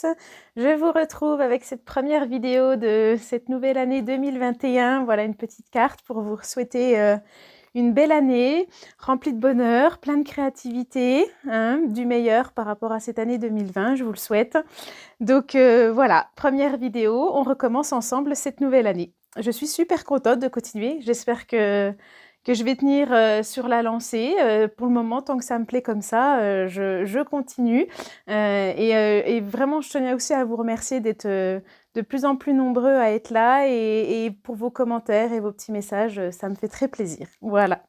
tous, je vous retrouve avec cette première vidéo de cette nouvelle année 2021. Voilà une petite carte pour vous souhaiter une belle année, remplie de bonheur, plein de créativité, hein, du meilleur par rapport à cette année 2020, je vous le souhaite. Donc voilà, première vidéo, on recommence ensemble cette nouvelle année. Je suis super contente de continuer, j'espère que je vais tenir sur la lancée. Pour le moment, tant que ça me plaît comme ça, je continue. Et vraiment, je tenais aussi à vous remercier d'être de plus en plus nombreux à être là et pour vos commentaires et vos petits messages, ça me fait très plaisir. Voilà.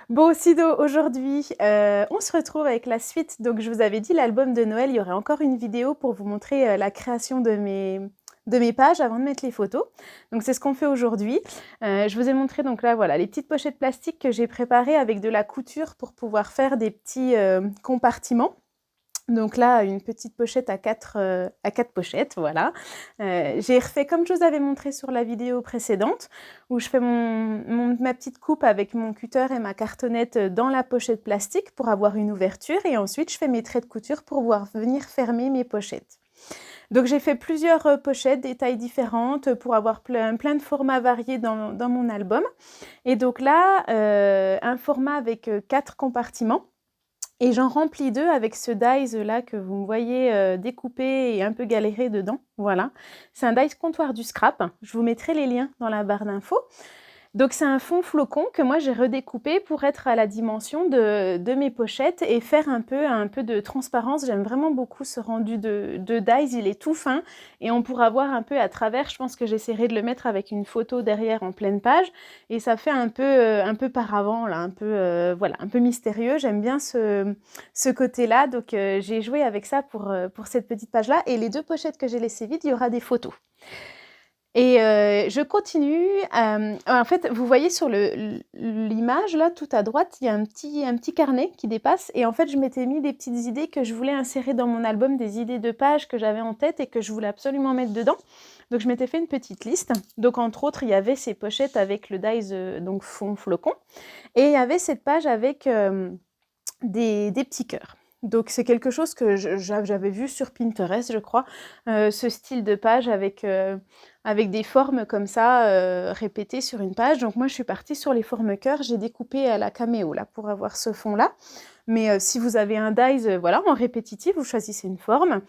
Bon, Sido, aujourd'hui, on se retrouve avec la suite. Donc, je vous avais dit, l'album de Noël, il y aurait encore une vidéo pour vous montrer la création de mes pages avant de mettre les photos. Donc, c'est ce qu'on fait aujourd'hui. Je vous ai montré, donc là, voilà, les petites pochettes plastiques que j'ai préparées avec de la couture pour pouvoir faire des petits compartiments. Donc là, une petite pochette à quatre pochettes, voilà. J'ai refait comme je vous avais montré sur la vidéo précédente, où je fais ma petite coupe avec mon cutter et ma cartonnette dans la pochette plastique pour avoir une ouverture. Et ensuite, je fais mes traits de couture pour pouvoir venir fermer mes pochettes. Donc j'ai fait plusieurs pochettes, des tailles différentes, pour avoir plein de formats variés dans mon album. Et donc là, un format avec 4 compartiments. Et j'en remplis 2 avec ce dies là que vous me voyez découpé et un peu galéré dedans. Voilà, c'est un dies comptoir du scrap. Je vous mettrai les liens dans la barre d'infos. Donc c'est un fond flocon que moi j'ai redécoupé pour être à la dimension de mes pochettes et faire un peu de transparence. J'aime vraiment beaucoup ce rendu de dies, il est tout fin et on pourra voir un peu à travers. Je pense que j'essaierai de le mettre avec une photo derrière en pleine page et ça fait un peu par avant, là, voilà, un peu mystérieux. J'aime bien ce côté-là, donc j'ai joué avec ça pour cette petite page-là. Et les 2 pochettes que j'ai laissées vides, il y aura des photos. Et je continue, en fait, vous voyez sur l'image, là, tout à droite, il y a un petit carnet qui dépasse et en fait, je m'étais mis des petites idées que je voulais insérer dans mon album, des idées de pages que j'avais en tête et que je voulais absolument mettre dedans. Donc je m'étais fait une petite liste. Donc entre autres, il y avait ces pochettes avec le dies, donc fond flocon et il y avait cette page avec des petits cœurs. Donc c'est quelque chose que j'avais vu sur Pinterest, je crois, ce style de page avec des formes comme ça répétées sur une page. Donc moi je suis partie sur les formes cœur, j'ai découpé à la caméo là pour avoir ce fond là. Mais si vous avez un dies, voilà, en répétitif, vous choisissez une forme.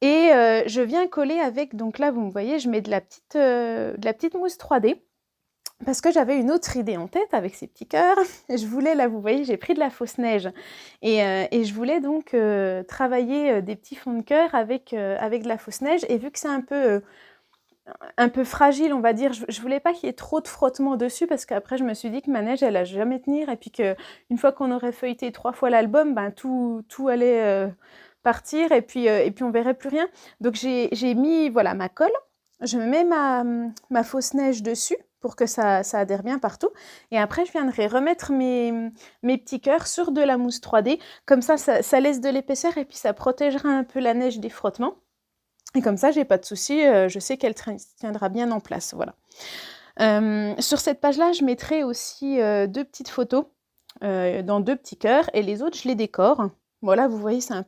Et je viens coller avec, donc là vous me voyez, je mets de la petite mousse 3D. Parce que j'avais une autre idée en tête avec ces petits cœurs. Je voulais, là, vous voyez, j'ai pris de la fausse neige. Et je voulais donc travailler des petits fonds de cœur avec de la fausse neige. Et vu que c'est un peu fragile, on va dire, je voulais pas qu'il y ait trop de frottement dessus parce qu'après, je me suis dit que ma neige, elle allait jamais tenir. Et puis qu'une fois qu'on aurait feuilleté 3 fois l'album, ben, tout allait partir et puis on verrait plus rien. Donc j'ai mis, voilà, ma colle. Je mets ma fausse neige dessus pour que ça adhère bien partout. Et après, je viendrai remettre mes petits cœurs sur de la mousse 3D. Comme ça laisse de l'épaisseur et puis ça protégera un peu la neige des frottements. Et comme ça, j'ai pas de souci, je sais qu'elle tiendra bien en place. Voilà. Sur cette page-là, je mettrai aussi 2 petites photos dans 2 petits cœurs et les autres, je les décore. Voilà, vous voyez, c'est un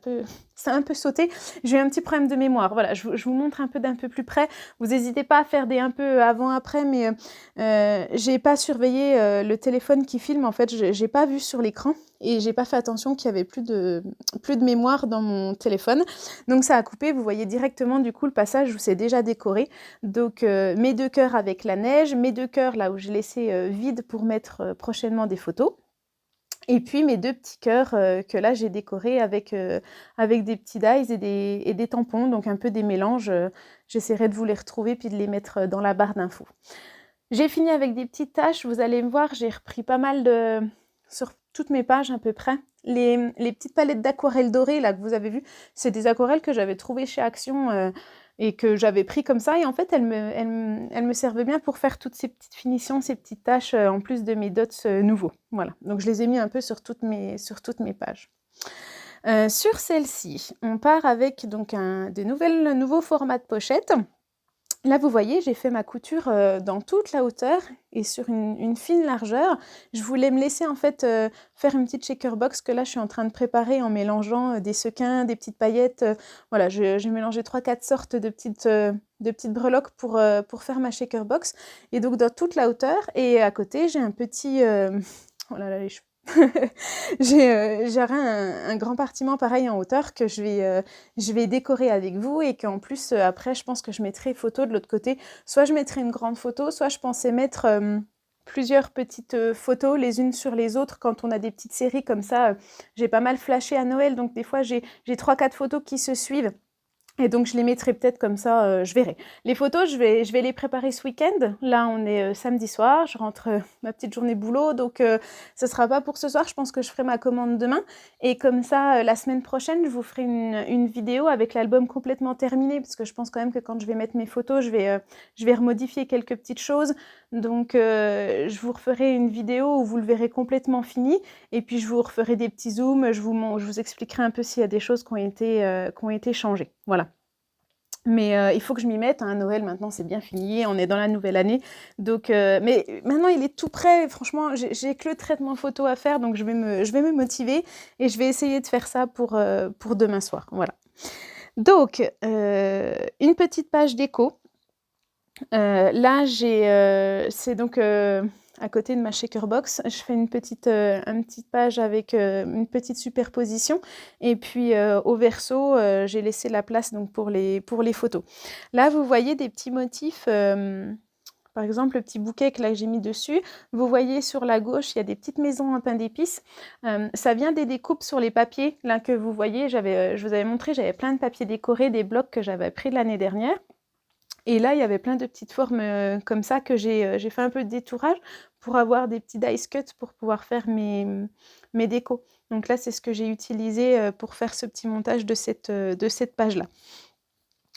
peu sauté. J'ai eu un petit problème de mémoire. Voilà, je vous montre un peu d'un peu plus près. Vous n'hésitez pas à faire des un peu avant-après, mais j'ai pas surveillé le téléphone qui filme. En fait, j'ai pas vu sur l'écran et j'ai pas fait attention qu'il y avait plus de mémoire dans mon téléphone. Donc ça a coupé. Vous voyez directement du coup le passage où c'est déjà décoré. Donc mes 2 cœurs avec la neige, mes 2 cœurs là où j'ai laissé vide pour mettre prochainement des photos. Et puis mes 2 petits cœurs que là j'ai décorés avec des petits dies et des tampons, donc un peu des mélanges. J'essaierai de vous les retrouver puis de les mettre dans la barre d'infos. J'ai fini avec des petites taches, vous allez me voir, j'ai repris pas mal sur toutes mes pages à peu près. Les petites palettes d'aquarelle dorée là que vous avez vues, c'est des aquarelles que j'avais trouvées chez Action et que j'avais pris comme ça. Et en fait, elles me servaient bien pour faire toutes ces petites finitions, ces petites taches en plus de mes dots nouveaux. Voilà, donc je les ai mis un peu sur toutes mes pages. Sur celle-ci, on part avec donc un nouveau format de pochette. Là, vous voyez, j'ai fait ma couture dans toute la hauteur et sur une fine largeur. Je voulais me laisser en fait faire une petite shaker box que là, je suis en train de préparer en mélangeant des sequins, des petites paillettes. Voilà, j'ai mélangé 3-4 sortes de petites breloques pour faire ma shaker box. Et donc, dans toute la hauteur. Et à côté, j'ai un petit... oh là là, les cheveux. J'aurai un grand partiment pareil en hauteur que je vais décorer avec vous et qu'en plus après je pense que je mettrai photo de l'autre côté. Soit je mettrai une grande photo, soit je pensais mettre plusieurs petites photos les unes sur les autres quand on a des petites séries comme ça. J'ai pas mal flashé à Noël, donc des fois j'ai 3-4 photos qui se suivent. Et donc je les mettrai peut-être comme ça, je verrai. Les photos, je vais les préparer ce week-end. Là, on est samedi soir, je rentre ma petite journée boulot, donc ce sera pas pour ce soir. Je pense que je ferai ma commande demain. Et comme ça, la semaine prochaine, je vous ferai une vidéo avec l'album complètement terminé, parce que je pense quand même que quand je vais mettre mes photos, je vais remodifier quelques petites choses. Donc je vous referai une vidéo où vous le verrez complètement fini. Et puis je vous referai des petits zooms, je vous expliquerai un peu s'il y a des choses qui ont été changées. Voilà. Mais il faut que je m'y mette, hein. Noël maintenant c'est bien fini, on est dans la nouvelle année. Donc, mais maintenant il est tout prêt, franchement j'ai que le traitement photo à faire, donc je vais me motiver et je vais essayer de faire ça pour demain soir. Voilà. Donc, une petite page déco. Là c'est donc à côté de ma shaker box, je fais une petite page avec une petite superposition et puis au verso, j'ai laissé la place donc pour les photos. Là, vous voyez des petits motifs, par exemple le petit bouquet que là j'ai mis dessus. Vous voyez sur la gauche, il y a des petites maisons en pain d'épices. Ça vient des découpes sur les papiers là que vous voyez. Je vous avais montré, j'avais plein de papiers décorés, des blocs que j'avais pris l'année dernière. Et là, il y avait plein de petites formes comme ça que j'ai fait un peu de détourage pour avoir des petits dice cuts pour pouvoir faire mes décos. Donc là, c'est ce que j'ai utilisé pour faire ce petit montage de cette page-là.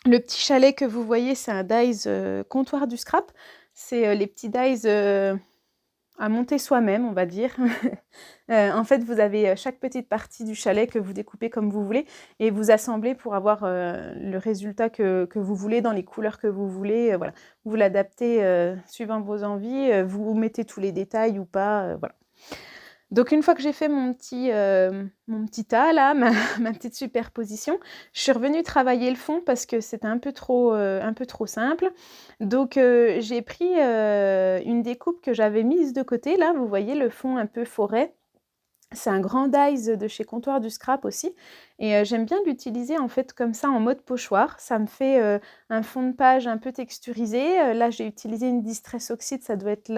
Le petit chalet que vous voyez, c'est un dies comptoir du scrap. C'est les petits dies à monter soi-même, on va dire. En fait, vous avez chaque petite partie du chalet que vous découpez comme vous voulez et vous assemblez pour avoir le résultat que vous voulez, dans les couleurs que vous voulez. Voilà. Vous l'adaptez suivant vos envies, vous mettez tous les détails ou pas. Voilà. Donc une fois que j'ai fait mon petit tas, là, ma petite superposition, je suis revenue travailler le fond parce que c'était un peu trop simple. Donc j'ai pris une découpe que j'avais mise de côté. Là, vous voyez le fond un peu forêt. C'est un grand dies de chez Comptoir du Scrap aussi. Et j'aime bien l'utiliser en fait comme ça en mode pochoir. Ça me fait un fond de page un peu texturisé. Là, j'ai utilisé une Distress Oxide, ça doit être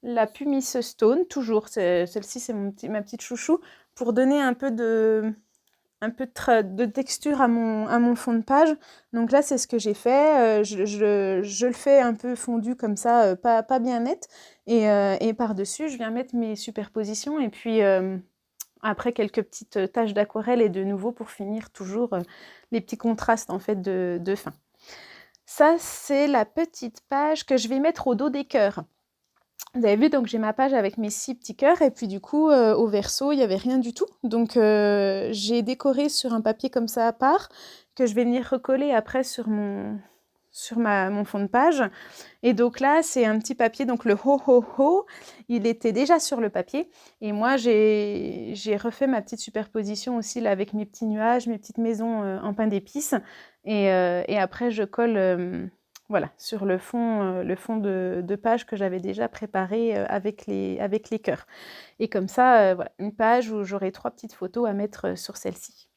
la Pumice Stone, toujours. Celle-ci, c'est ma petite chouchou, pour donner un peu de texture à mon fond de page. Donc là, c'est ce que j'ai fait. Je le fais un peu fondu comme ça, pas bien net. Et par-dessus, je viens mettre mes superpositions. Et puis, après, quelques petites taches d'aquarelle. Et de nouveau, pour finir, toujours les petits contrastes en fait de fin. Ça, c'est la petite page que je vais mettre au dos des cœurs. Vous avez vu, donc j'ai ma page avec mes 6 petits cœurs et puis du coup, au verso, il n'y avait rien du tout. Donc j'ai décoré sur un papier comme ça à part, que je vais venir recoller après sur mon fond de page. Et donc là, c'est un petit papier, donc le ho ho ho, il était déjà sur le papier. Et moi, j'ai refait ma petite superposition aussi là avec mes petits nuages, mes petites maisons en pain d'épices. Et après, je colle... voilà, sur le fond de page que j'avais déjà préparé avec les cœurs. Et comme ça, voilà, une page où j'aurai 3 petites photos à mettre sur celle-ci.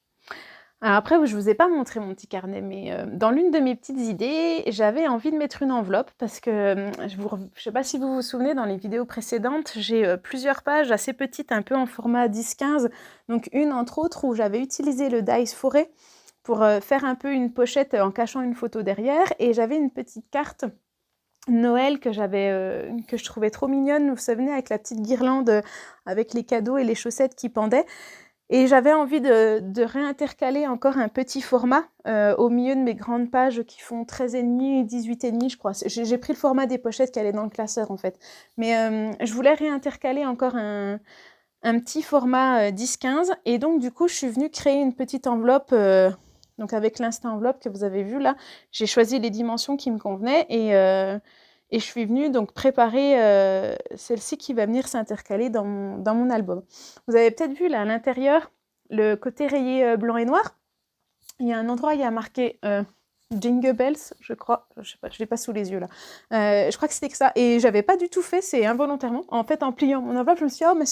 Alors après, je ne vous ai pas montré mon petit carnet, mais dans l'une de mes petites idées, j'avais envie de mettre une enveloppe parce que, je ne sais pas si vous vous souvenez, dans les vidéos précédentes, j'ai plusieurs pages assez petites, un peu en format 10-15, donc une entre autres où j'avais utilisé le dies forêt pour faire un peu une pochette en cachant une photo derrière. Et j'avais une petite carte Noël que je trouvais trop mignonne. Vous vous souvenez, avec la petite guirlande avec les cadeaux et les chaussettes qui pendaient. Et j'avais envie de réintercaler encore un petit format au milieu de mes grandes pages qui font 13,5 et 18,5, je crois. J'ai pris le format des pochettes qui allait dans le classeur, en fait. Mais je voulais réintercaler encore un petit format 10-15. Et donc, du coup, je suis venue créer une petite enveloppe Donc avec l'Insta Enveloppe que vous avez vu là, j'ai choisi les dimensions qui me convenaient et je suis venue donc préparer celle-ci qui va venir s'intercaler dans mon album. Vous avez peut-être vu là à l'intérieur, le côté rayé blanc et noir. Il y a un endroit, il y a marqué Jingle Bells, je crois. Je sais pas, je l'ai pas sous les yeux là. Je crois que c'était que ça. Et j'avais pas du tout fait, c'est involontairement. En fait, en pliant mon enveloppe, je me suis dit, oh, mais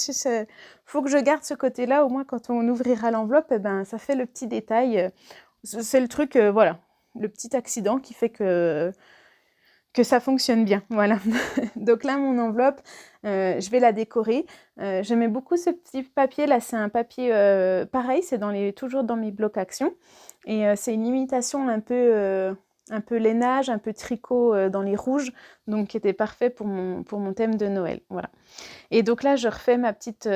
faut que je garde ce côté-là. Au moins, quand on ouvrira l'enveloppe, eh ben, ça fait le petit détail. C'est le truc, voilà, le petit accident qui fait que ça fonctionne bien, voilà. Donc là, mon enveloppe, je vais la décorer. J'aimais beaucoup ce petit papier, là, c'est un papier pareil, c'est toujours dans mes blocs action. Et c'est une imitation un peu lainage, un peu tricot dans les rouges, donc qui était parfait pour mon thème de Noël, voilà. Et donc là, je refais ma petite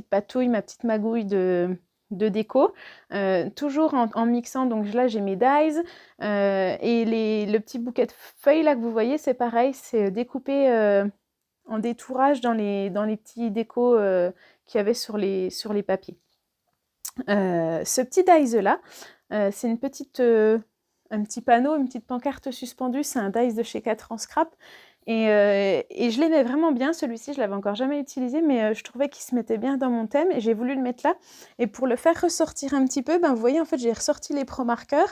patouille, ma petite magouille de déco, toujours en mixant. Donc là j'ai mes dies et le petit bouquet de feuilles là que vous voyez, c'est pareil, c'est découpé en détourage dans les petits décos qu'il y avait sur les papiers. Ce petit dies là, c'est un petit panneau, une petite pancarte suspendue, c'est un dies de chez 4 en scrap. Et je l'aimais vraiment bien, celui-ci, je l'avais encore jamais utilisé, mais je trouvais qu'il se mettait bien dans mon thème et j'ai voulu le mettre là. Et pour le faire ressortir un petit peu, ben, vous voyez, en fait, j'ai ressorti les Pro marqueurs.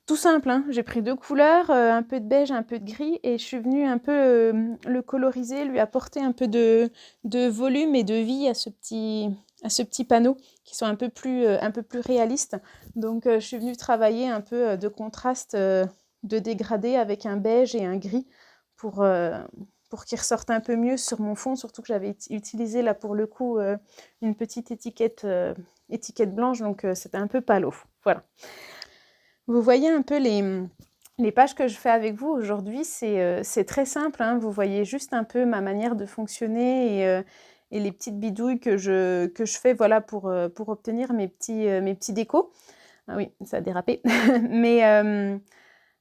Tout simple, hein. J'ai pris 2 couleurs, un peu de beige, un peu de gris, et je suis venue un peu le coloriser, lui apporter un peu de volume et de vie à ce petit panneau, qui sont un peu plus réalistes. Donc je suis venue travailler un peu de contraste, de dégradé avec un beige et un gris, pour qu'il ressorte un peu mieux sur mon fond, surtout que j'avais utilisé là pour le coup une petite étiquette blanche, donc c'était un peu palo. Voilà. Vous voyez un peu les pages que je fais avec vous aujourd'hui, c'est très simple, hein. Vous voyez juste un peu ma manière de fonctionner et les petites bidouilles que je fais, voilà, pour obtenir mes petits décos. Ah oui, ça a dérapé. Mais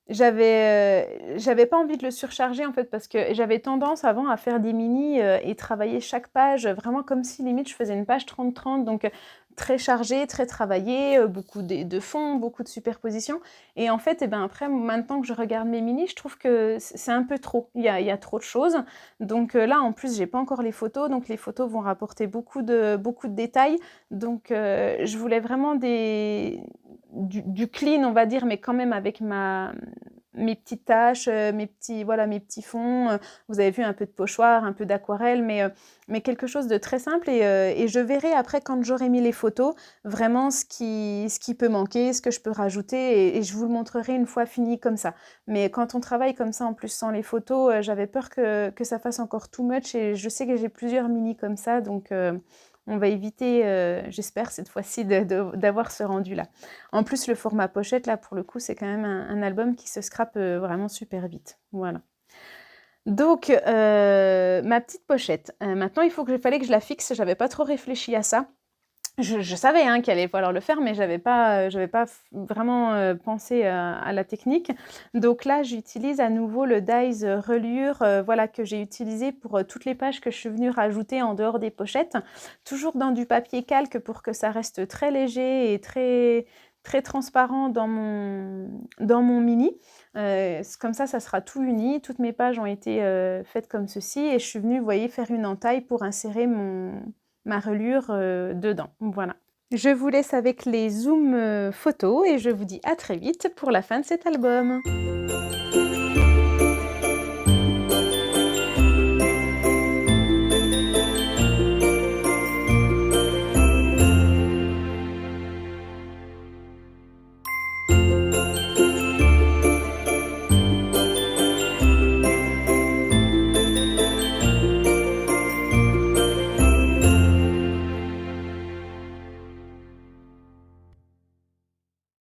j'avais pas envie de le surcharger en fait, parce que j'avais tendance avant à faire des mini et travailler chaque page vraiment comme si limite je faisais une page 30-30, donc très chargée, très travaillée, beaucoup de fond, beaucoup de superposition. Et en fait, après, maintenant que je regarde mes mini, je trouve que c'est un peu trop. Il y a trop de choses. Donc là, en plus, j'ai pas encore les photos, donc les photos vont rapporter beaucoup de détails. Donc je voulais vraiment du clean, on va dire, mais quand même avec mes petites taches, mes petits fonds. Vous avez vu un peu de pochoir, un peu d'aquarelle, mais quelque chose de très simple. Et je verrai après, quand j'aurai mis les photos, vraiment ce qui peut manquer, ce que je peux rajouter, et je vous le montrerai une fois fini comme ça. Mais quand on travaille comme ça, en plus sans les photos, j'avais peur que ça fasse encore too much, et je sais que j'ai plusieurs mini comme ça, donc on va éviter, j'espère cette fois-ci, d'avoir ce rendu-là. En plus, le format pochette, là, pour le coup, c'est quand même un album qui se scrape vraiment super vite. Voilà. Donc, ma petite pochette. Maintenant, fallait que je la fixe. J'avais pas trop réfléchi à ça. Je savais hein, qu'il allait falloir le faire, mais j'avais pas vraiment pensé à la technique. Donc là, j'utilise à nouveau le dies reliure, voilà, que j'ai utilisé pour toutes les pages que je suis venue rajouter en dehors des pochettes. Toujours dans du papier calque pour que ça reste très léger et très, très transparent dans mon mini. Comme ça sera tout uni. Toutes mes pages ont été faites comme ceci, et je suis venue, vous voyez, faire une entaille pour insérer ma reliure dedans. Voilà. Je vous laisse avec les zooms photos et je vous dis à très vite pour la fin de cet album.